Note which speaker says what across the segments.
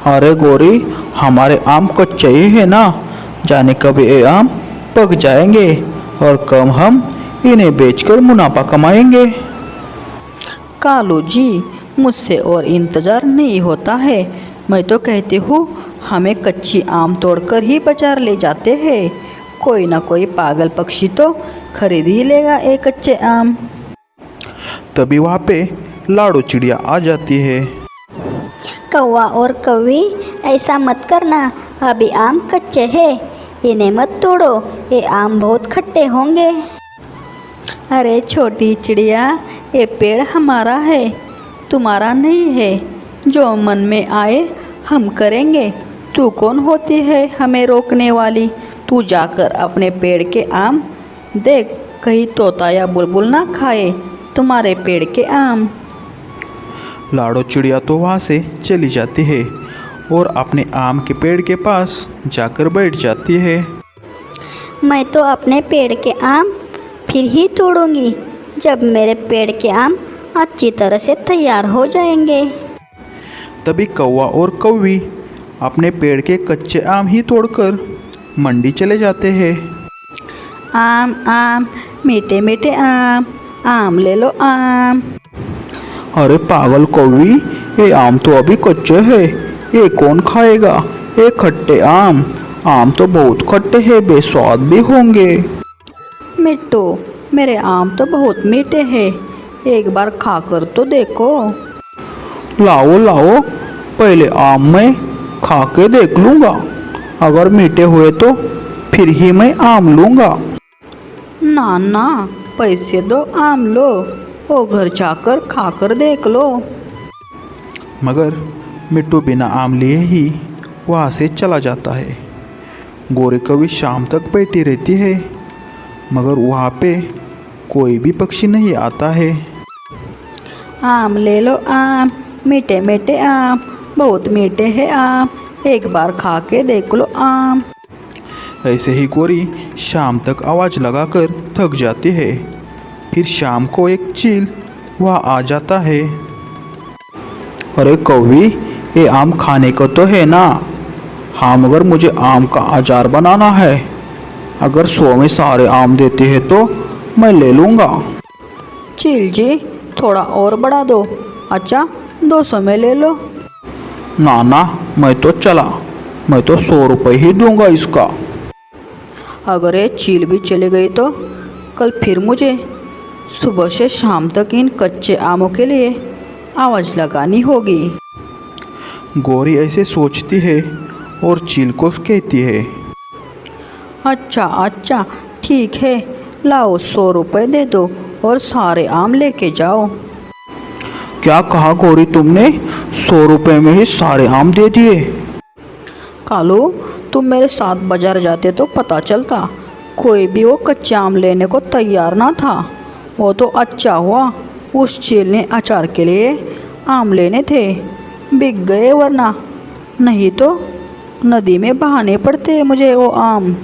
Speaker 1: अरे गोरी, हमारे आम कच्चे ही है ना, जाने कब ये आम पक जाएंगे और कब हम इन्हें बेचकर मुनाफा कमाएंगे।
Speaker 2: कालू जी, मुझसे और इंतज़ार नहीं होता है। मैं तो कहती हूँ हमें कच्ची आम तोड़कर ही बाजार ले जाते हैं। कोई ना कोई पागल पक्षी तो खरीद ही लेगा एक कच्चे आम।
Speaker 1: तभी वहाँ पे लाड़ो चिड़िया आ जाती है।
Speaker 3: कौवा और कौवी, ऐसा मत करना, अभी आम कच्चे हैं, इन्हें मत तोड़ो, ये आम बहुत खट्टे होंगे।
Speaker 2: अरे छोटी चिड़िया, ये पेड़ हमारा है, तुम्हारा नहीं है। जो मन में आए हम करेंगे। तू कौन होती है हमें रोकने वाली? तू जाकर अपने पेड़ के आम देख, कहीं तोता या बुलबुल ना खाए तुम्हारे पेड़ के आम।
Speaker 1: लाड़ो चिड़िया तो वहाँ से चली जाती है और अपने आम के पेड़ के पास जाकर बैठ जाती है।
Speaker 3: मैं तो अपने पेड़ के आम फिर ही तोड़ूंगी जब मेरे पेड़ के आम अच्छी तरह से तैयार हो जाएंगे।
Speaker 1: तभी कौवा और कौवी अपने पेड़ के कच्चे आम ही तोड़कर मंडी चले जाते हैं।
Speaker 2: आम आम, मीठे मीठे आम, आम ले लो आम।
Speaker 1: अरे पागल कौवी, ये आम तो अभी कच्चे हैं, ये कौन खाएगा? ये खट्टे आम, आम तो बहुत खट्टे हैं, बेस्वाद भी होंगे।
Speaker 2: मिट्टू, मेरे आम तो बहुत मीठे हैं, एक बार खाकर तो देखो।
Speaker 1: लाओ लाओ, पहले आम मैं खा के देख लूँगा, अगर मीठे हुए तो फिर ही मैं आम लूँगा।
Speaker 2: ना ना, पैसे दो, आम लो, वो घर जाकर खाकर देख लो।
Speaker 1: मगर मिट्टू बिना आम लिए ही वहाँ से चला जाता है। गोरी कौवी शाम तक बैठी रहती है, मगर वहाँ पे कोई भी पक्षी नहीं आता है।
Speaker 2: आम ले लो आम, मीठे मीठे आम, बहुत मीठे हैं आम, एक बार खा के देख लो आम।
Speaker 1: ऐसे ही गोरी शाम तक आवाज़ लगाकर थक जाती है। फिर शाम को एक चील वहाँ आ जाता है। अरे कौवी, ये आम खाने को तो है ना? हाँ, मगर मुझे आम का अचार बनाना है, अगर 100 में सारे आम देते हैं तो मैं ले लूँगा।
Speaker 2: चील जी, थोड़ा और बढ़ा दो। अच्छा, 200 में ले लो।
Speaker 1: ना ना, मैं तो चला, मैं तो 100 रुपये ही दूंगा इसका।
Speaker 2: अगर ये चील भी चले गई तो कल फिर मुझे सुबह से शाम तक इन कच्चे आमों के लिए आवाज़ लगानी होगी।
Speaker 1: गोरी ऐसे सोचती है और चील को कहती है।
Speaker 2: अच्छा अच्छा, ठीक है, लाओ 100 रुपये दे दो और सारे आम लेके जाओ।
Speaker 1: क्या कहा गोरी तुमने? 100 रुपये में ही सारे आम दे दिए?
Speaker 2: कालू, तुम मेरे साथ बाजार जाते तो पता चलता, कोई भी वो कच्चे आम लेने को तैयार ना था। वो तो अच्छा हुआ उस चील ने अचार के लिए आम लेने थे, बिक गए, वरना नहीं तो नदी में बहाने पड़ते मुझे वो आम।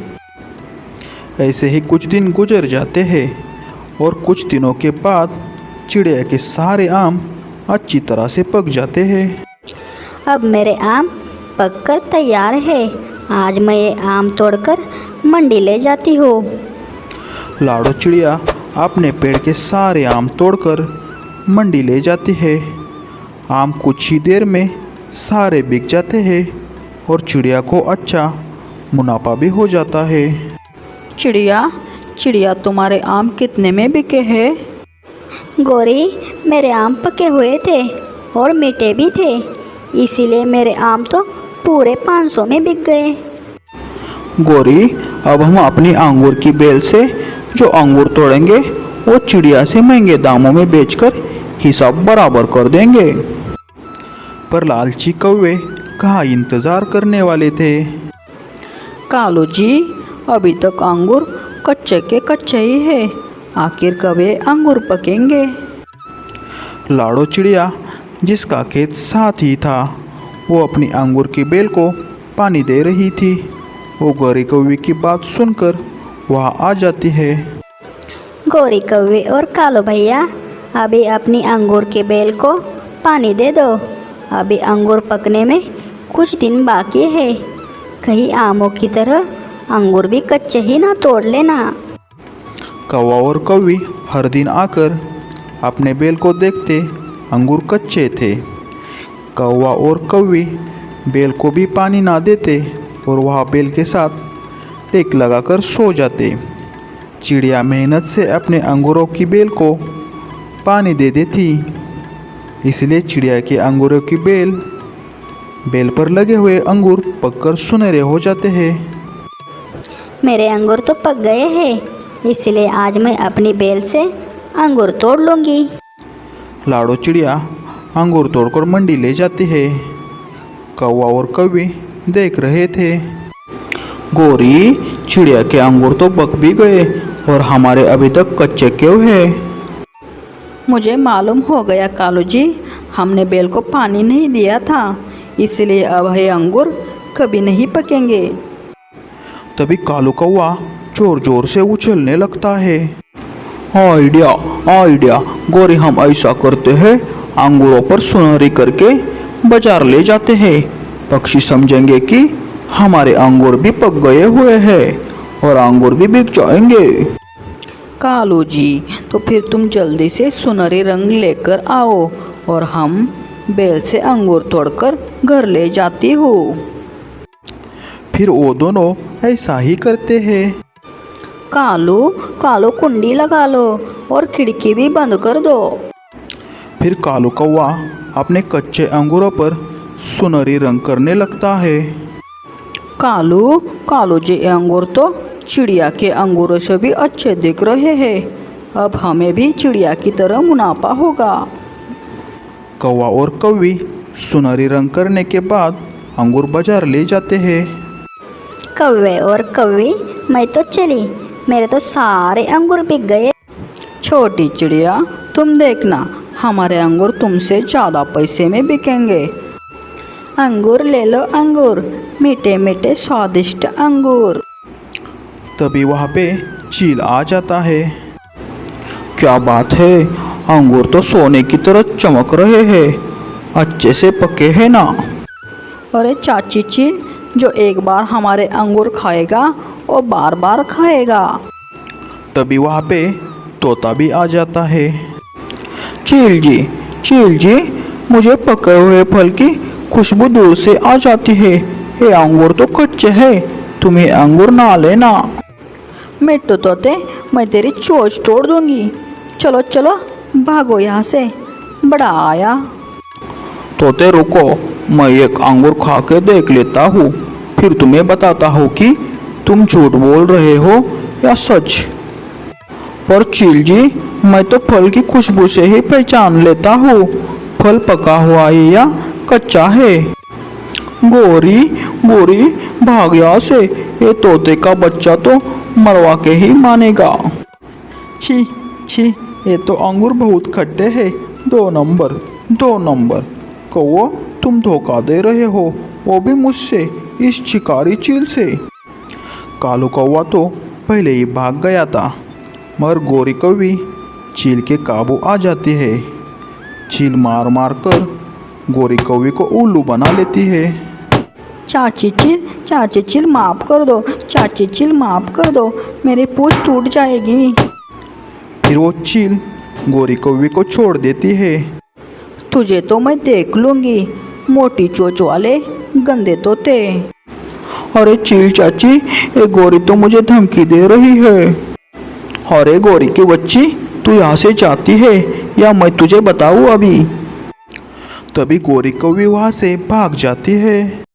Speaker 1: ऐसे ही कुछ दिन गुजर जाते हैं और कुछ दिनों के बाद चिड़िया के सारे आम अच्छी तरह से पक जाते हैं।
Speaker 3: अब मेरे आम पककर तैयार है, आज मैं ये आम तोड़कर मंडी ले जाती हूँ।
Speaker 1: लाड़ो चिड़िया अपने पेड़ के सारे आम तोड़कर मंडी ले जाती है। आम कुछ ही देर में सारे बिक जाते हैं और चिड़िया को अच्छा मुनाफा भी हो जाता है।
Speaker 2: चिड़िया चिड़िया, तुम्हारे आम कितने में बिके हैं?
Speaker 3: गोरी, मेरे आम पके हुए थे और मीठे भी थे, इसीलिए मेरे आम तो पूरे 500 में बिक गए।
Speaker 1: गोरी, अब हम अपनी अंगूर की बेल से जो अंगूर तोड़ेंगे वो चिड़िया से महंगे दामों में बेचकर हिसाब बराबर कर देंगे। पर लालची कौवे कहाँ इंतज़ार करने वाले थे।
Speaker 2: कालू जी, अभी तक अंगूर कच्चे के कच्चे ही है, आखिर कब ये अंगूर पकेंगे?
Speaker 1: लाड़ो चिड़िया, जिसका खेत साथ ही था, वो अपनी अंगूर की बेल को पानी दे रही थी। वो गोरी कौवे की बात सुनकर वहाँ आ जाती है।
Speaker 3: गोरी कौवे और कालो भैया, अभी अपनी अंगूर के बेल को पानी दे दो, अभी अंगूर पकने में कुछ दिन बाकी है, कहीं आमों की तरह अंगूर भी कच्चे ही ना तोड़ लेना।
Speaker 1: कौवा और कौवी हर दिन आकर अपने बेल को देखते अंगूर कच्चे थे। कौवा और कौवी बेल को भी पानी ना देते और वह बेल के साथ टेक लगाकर सो जाते। चिड़िया मेहनत से अपने अंगूरों की बेल को पानी दे देती, इसलिए चिड़िया के अंगूरों की बेल पर लगे हुए अंगूर पककर सुनहरे हो जाते हैं।
Speaker 3: मेरे अंगूर तो पक गए हैं, इसलिए आज मैं अपनी बेल से अंगूर तोड़ लूँगी।
Speaker 1: लाडो चिड़िया अंगूर तोड़कर मंडी ले जाती है। कौवा और कौवी देख रहे थे। गोरी, चिड़िया के अंगूर तो पक भी गए और हमारे अभी तक कच्चे क्यों हैं?
Speaker 2: मुझे मालूम हो गया कालू जी, हमने बेल को पानी नहीं दिया था, इसलिए अब ये अंगूर कभी नहीं पकेंगे।
Speaker 1: तभी कालू कौवा जोर जोर से उछलने लगता है। आइडिया आइडिया, गोरी हम ऐसा करते हैं, अंगूरों पर सुनहरी करके बाजार ले जाते हैं। पक्षी समझेंगे कि हमारे अंगूर भी पक गए हुए हैं और अंगूर भी बिक जाएंगे।
Speaker 2: कालू जी, तो फिर तुम जल्दी से सुनहरे रंग लेकर आओ और हम बेल से अंगूर तोड़कर घर ले जाती हूँ।
Speaker 1: फिर वो दोनों ऐसा ही करते हैं।
Speaker 3: कालू कालू कुंडी लगा लो और खिड़की भी बंद कर दो।
Speaker 1: फिर कालू कौवा अपने कच्चे अंगूरों पर सुनहरी रंग करने लगता है।
Speaker 2: कालू जी, ये अंगूर तो चिड़िया के अंगूरों से भी अच्छे दिख रहे हैं, अब हमें भी चिड़िया की तरह मुनाफा होगा।
Speaker 1: कौवा और कौवी सुनहरी रंग करने के बाद अंगूर बाजार ले जाते हैं।
Speaker 3: कौवे और कौवी, मैं तो चली, मेरे तो सारे अंगूर बिक गए।
Speaker 2: छोटी चिड़िया, तुम देखना, हमारे अंगूर तुमसे ज़्यादा पैसे में बिकेंगे। अंगूर ले लो अंगूर, मीठे मीठे स्वादिष्ट अंगूर।
Speaker 1: तभी वहाँ पे चील आ जाता है। क्या बात है, अंगूर तो सोने की तरह चमक रहे हैं, अच्छे से पके हैं ना?
Speaker 2: अरे चाची चील, जो एक बार हमारे अंगूर खाएगा वो बार बार खाएगा।
Speaker 1: तभी वहाँ पे तोता भी आ जाता है। चील जी, मुझे पके हुए फल की खुशबू दूर से आ जाती है। ये अंगूर तो कच्चे हैं, तुम्हें अंगूर ना लेना।
Speaker 2: मिट्टू तोते, मैं तेरी चोंच तोड़ दूंगी। चलो चलो भागो यहाँ से, बड़ा आया।
Speaker 1: तोते रुको, मैं एक अंगूर खा के देख लेता हूँ, फिर तुम्हें बताता हूँ कि तुम झूठ बोल रहे हो या सच। पर चील जी, मैं तो फल की खुशबू से ही पहचान लेता हूँ, फल पका हुआ है या कच्चा है। गोरी भाग यहाँ से, ये तोते का बच्चा तो मरवा के ही मानेगा। छी, ये तो अंगूर बहुत खट्टे हैं, 2 नंबर। कौवा, तुम धोखा दे रहे हो, वो भी मुझसे, इस शिकारी चील से। कालू कौवा तो पहले ही भाग गया था, मगर गोरी कौवी चील के काबू आ जाती है। चील मार कर गोरी कौवी को उल्लू बना लेती है।
Speaker 2: चाची चिल माफ़ कर दो, चाची चिल माफ़ कर दो, मेरी पूंछ टूट जाएगी।
Speaker 1: फिर वो चील गोरी कौवी को छोड़ देती है।
Speaker 2: तुझे तो मैं देख लूँगी, मोटी चोंच वाले गंदे तोते।
Speaker 1: अरे चील चाची, ये गोरी तो मुझे धमकी दे रही है। अरे गोरी की बच्ची, तू यहाँ से जाती है या मैं तुझे बताऊँ अभी? तभी गोरी कौवी वहाँ से भाग जाती है।